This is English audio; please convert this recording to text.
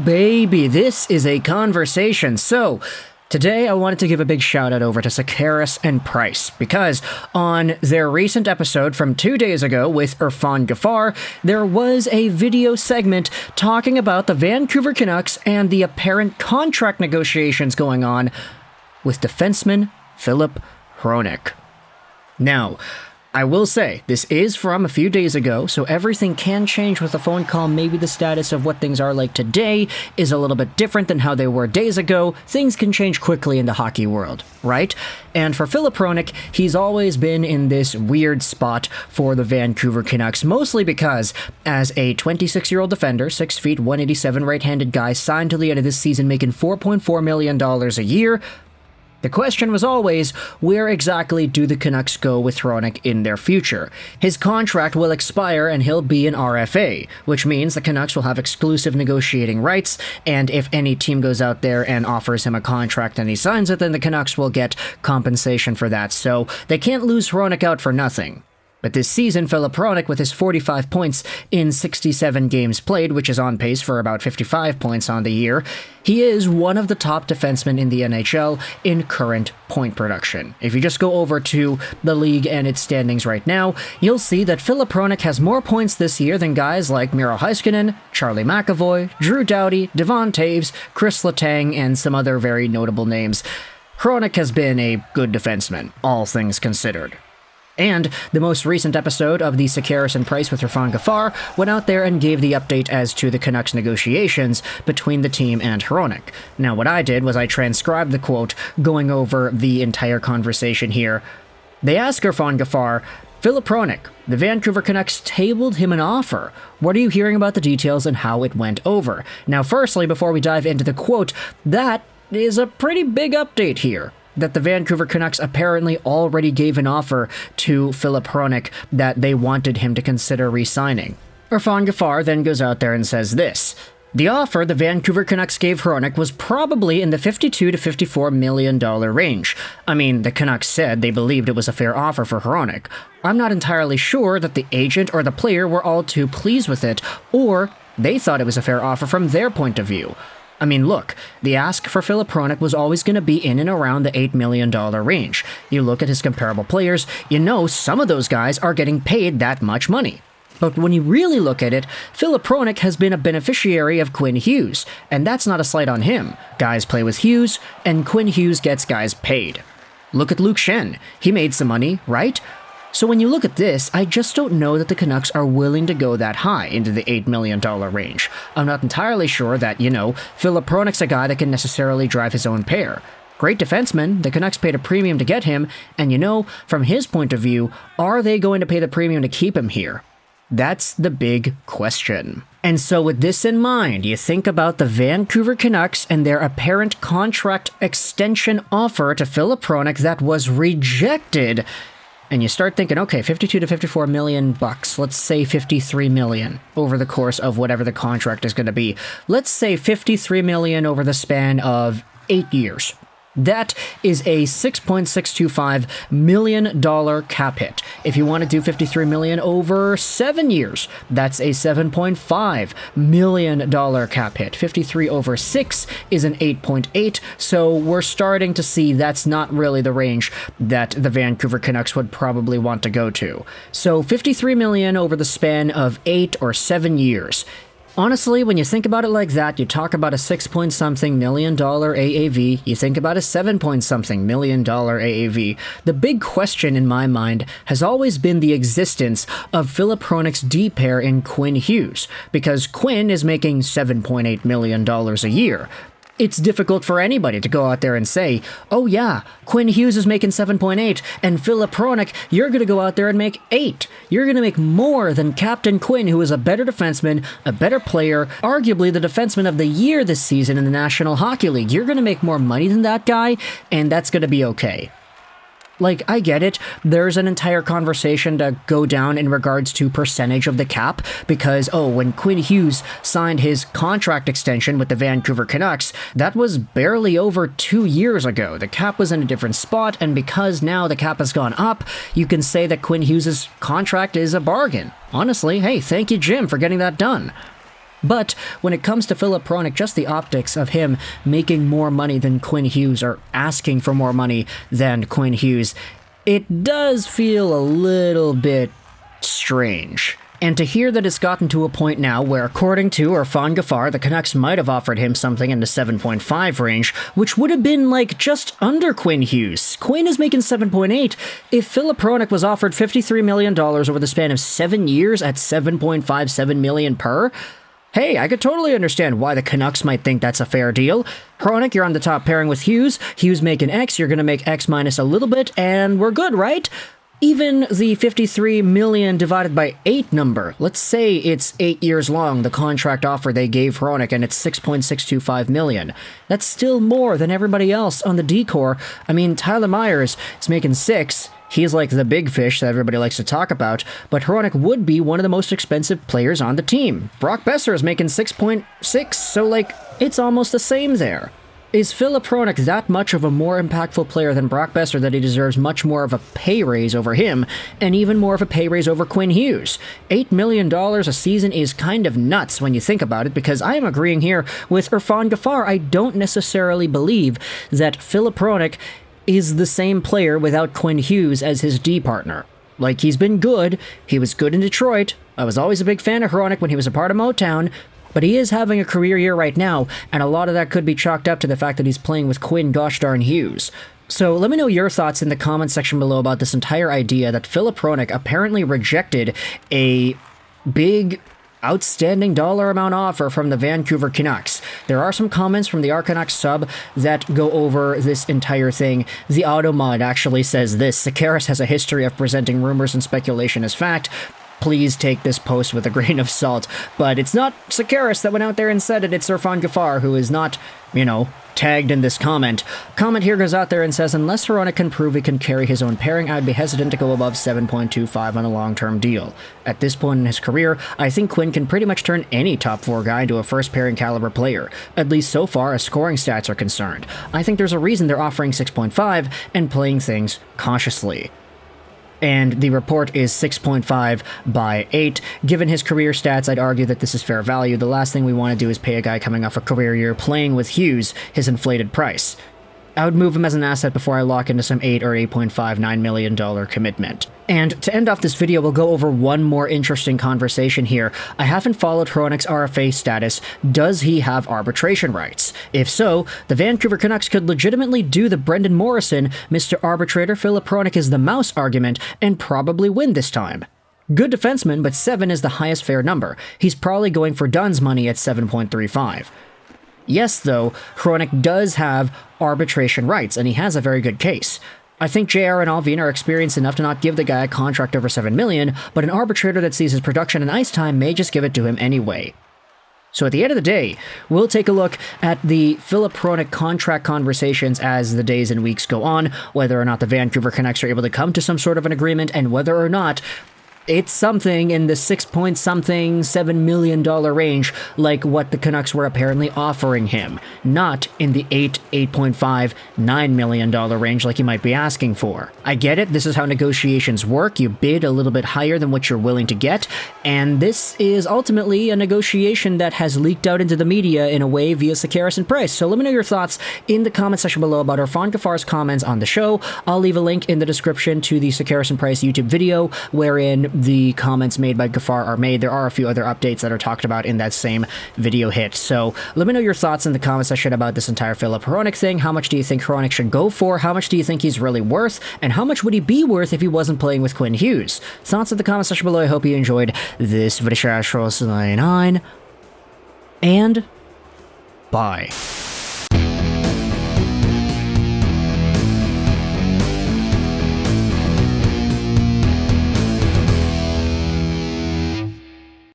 baby, this is a conversation. So, today I wanted to give a big shout out over to Sekeres and Price, because on their recent episode from 2 days ago with Irfan Gaffar, there was a video segment talking about the Vancouver Canucks and the apparent contract negotiations going on with defenseman Filip Hronek. Now, I will say, this is from a few days ago, so everything can change with a phone call. Maybe the status of what things are like today is a little bit different than how they were days ago. Things can change quickly in the hockey world, right? And for Filip Hronek, he's always been in this weird spot for the Vancouver Canucks, mostly because as a 26-year-old defender, 6 feet, 187 right-handed guy, signed to the end of this season making $4.4 million a year, the question was always, where exactly do the Canucks go with Hronek in their future? His contract will expire and he'll be an RFA, which means the Canucks will have exclusive negotiating rights, and if any team goes out there and offers him a contract and he signs it, then the Canucks will get compensation for that, so they can't lose Hronek out for nothing. But this season, Filip Hronek, with his 45 points in 67 games played, which is on pace for about 55 points on the year, he is one of the top defensemen in the NHL in current point production. If you just go over to the league and its standings right now, you'll see that Filip Hronek has more points this year than guys like Miro Heiskanen, Charlie McAvoy, Drew Doughty, Devon Taves, Chris Letang, and some other very notable names. Hronek has been a good defenseman, all things considered. And the most recent episode of the Sekeres and Price with Irfan Gaffar went out there and gave the update as to the Canucks negotiations between the team and Hronek. Now, what I did was I transcribed the quote, going over the entire conversation here. They ask Irfan Gaffar, Filip Hronek, the Vancouver Canucks tabled him an offer. What are you hearing about the details and how it went over? Now, firstly, before we dive into the quote, that is a pretty big update here, that the Vancouver Canucks apparently already gave an offer to Filip Hronek that they wanted him to consider re-signing. Irfan Gaffar then goes out there and says this: the offer the Vancouver Canucks gave Hronek was probably in the $52 to $54 million range. I mean, the Canucks said they believed it was a fair offer for Hronek. I'm not entirely sure that the agent or the player were all too pleased with it, or they thought it was a fair offer from their point of view. I mean, look, the ask for Filip Hronek was always going to be in and around the $8 million range. You look at his comparable players, you know some of those guys are getting paid that much money. But when you really look at it, Filip Hronek has been a beneficiary of Quinn Hughes, and that's not a slight on him. Guys play with Hughes, and Quinn Hughes gets guys paid. Look at Luke Schenn. He made some money, right? So when you look at this, I just don't know that the Canucks are willing to go that high into the $8 million range. I'm not entirely sure that, Filip Hronek's a guy that can necessarily drive his own pair. Great defenseman, the Canucks paid a premium to get him, and from his point of view, are they going to pay the premium to keep him here? That's the big question. And so with this in mind, you think about the Vancouver Canucks and their apparent contract extension offer to Filip Hronek that was rejected. And you start thinking, okay, 52 to 54 million bucks, let's say 53 million over the course of whatever the contract is going to be. Let's say 53 million over the span of 8 years. That is a $6.625 million cap hit. If you want to do 53 million over 7 years, that's a $7.5 million cap hit. 53 over 6 is an 8.8, so we're starting to see that's not really the range that the Vancouver Canucks would probably want to go to. So 53 million over the span of 8 or 7 years. Honestly, when you think about it like that, you talk about a $6-point-something million AAV, you think about a $7-point-something million AAV. The big question in my mind has always been the existence of Filip Hronek's D pair in Quinn Hughes, because Quinn is making $7.8 million a year. It's difficult for anybody to go out there and say, oh yeah, Quinn Hughes is making 7.8, and Filip Hronek, you're going to go out there and make 8. You're going to make more than Captain Quinn, who is a better defenseman, a better player, arguably the defenseman of the year this season in the National Hockey League. You're going to make more money than that guy, and that's going to be okay. Like, I get it, there's an entire conversation to go down in regards to percentage of the cap, because, when Quinn Hughes signed his contract extension with the Vancouver Canucks, that was barely over 2 years ago. The cap was in a different spot, and because now the cap has gone up, you can say that Quinn Hughes' contract is a bargain. Honestly, hey, thank you, Jim, for getting that done. But when it comes to Filip Hronek, just the optics of him making more money than Quinn Hughes, or asking for more money than Quinn Hughes, it does feel a little bit strange. And to hear that it's gotten to a point now where, according to Irfan Gaffar, the Canucks might have offered him something in the 7.5 range, which would have been like just under Quinn Hughes. Quinn is making 7.8. If Filip Hronek was offered $53 million over the span of 7 years at $7.57 million per, hey, I could totally understand why the Canucks might think that's a fair deal. Hronek, you're on the top pairing with Hughes. Hughes making X, you're going to make X minus a little bit, and we're good, right? Even the $53 million divided by 8 number, let's say it's 8 years long, the contract offer they gave Hronek, and it's $6.625 million. That's still more than everybody else on the D-core. I mean, Tyler Myers is making 6. He's like the big fish that everybody likes to talk about, but Hronek would be one of the most expensive players on the team. Brock Besser is making 6.6, so like, it's almost the same there. Is Filip Hronek that much of a more impactful player than Brock Besser that he deserves much more of a pay raise over him, and even more of a pay raise over Quinn Hughes? $8 million a season is kind of nuts when you think about it, because I am agreeing here with Irfan Gaffar. I don't necessarily believe that Filip Hronek is the same player without Quinn Hughes as his D partner. Like, he's been good. He was good in Detroit. I was always a big fan of Hronek when he was a part of Motown. But he is having a career year right now, and a lot of that could be chalked up to the fact that he's playing with Quinn gosh darn Hughes. So let me know your thoughts in the comments section below about this entire idea that Filip Hronek apparently rejected a big, outstanding dollar amount offer from the Vancouver Canucks. There are some comments from the Canucks sub that go over this entire thing. The Automod actually says this: Sekeres has a history of presenting rumors and speculation as fact. Please take this post with a grain of salt. But it's not Sekeres that went out there and said it, it's Irfan Gaffar, who is not, tagged in this comment. Comment here goes out there and says, unless Hronek can prove he can carry his own pairing, I'd be hesitant to go above 7.25 on a long-term deal. At this point in his career, I think Quinn can pretty much turn any top 4 guy into a first-pairing caliber player, at least so far as scoring stats are concerned. I think there's a reason they're offering 6.5 and playing things cautiously. And the report is 6.5 by 8. Given his career stats, I'd argue that this is fair value. The last thing we want to do is pay a guy coming off a career year playing with Hughes his inflated price. I would move him as an asset before I lock into some $8 or $8.59 million commitment. And to end off this video, we'll go over one more interesting conversation here. I haven't followed Hronek's RFA status. Does he have arbitration rights? If so, the Vancouver Canucks could legitimately do the Brendan Morrison, Mr. Arbitrator Filip Hronek is the mouse argument, and probably win this time. Good defenseman, but 7 is the highest fair number. He's probably going for Dunn's money at 7.35. Yes, though, Hronek does have arbitration rights, and he has a very good case. I think JR and Alvin are experienced enough to not give the guy a contract over $7 million, but an arbitrator that sees his production and ice time may just give it to him anyway. So at the end of the day, we'll take a look at the Filip Hronek contract conversations as the days and weeks go on, whether or not the Vancouver Canucks are able to come to some sort of an agreement, and whether or not it's something in the 6-point-something, $7 million range, like what the Canucks were apparently offering him. Not in the $8.5, $9 million range like you might be asking for. I get it, this is how negotiations work. You bid a little bit higher than what you're willing to get, and this is ultimately a negotiation that has leaked out into the media in a way via Sekeres and Price. So let me know your thoughts in the comment section below about Irfan Gaffar's comments on the show. I'll leave a link in the description to the Sekeres and Price YouTube video, wherein the comments made by Gaffar are made. There are a few other updates that are talked about in that same video hit. So let me know your thoughts in the comment section about this entire Filip Hronek thing. How much do you think Hronek should go for? How much do you think he's really worth? And how much would he be worth if he wasn't playing with Quinn Hughes? Thoughts in the comment section below. I hope you enjoyed this video. And bye.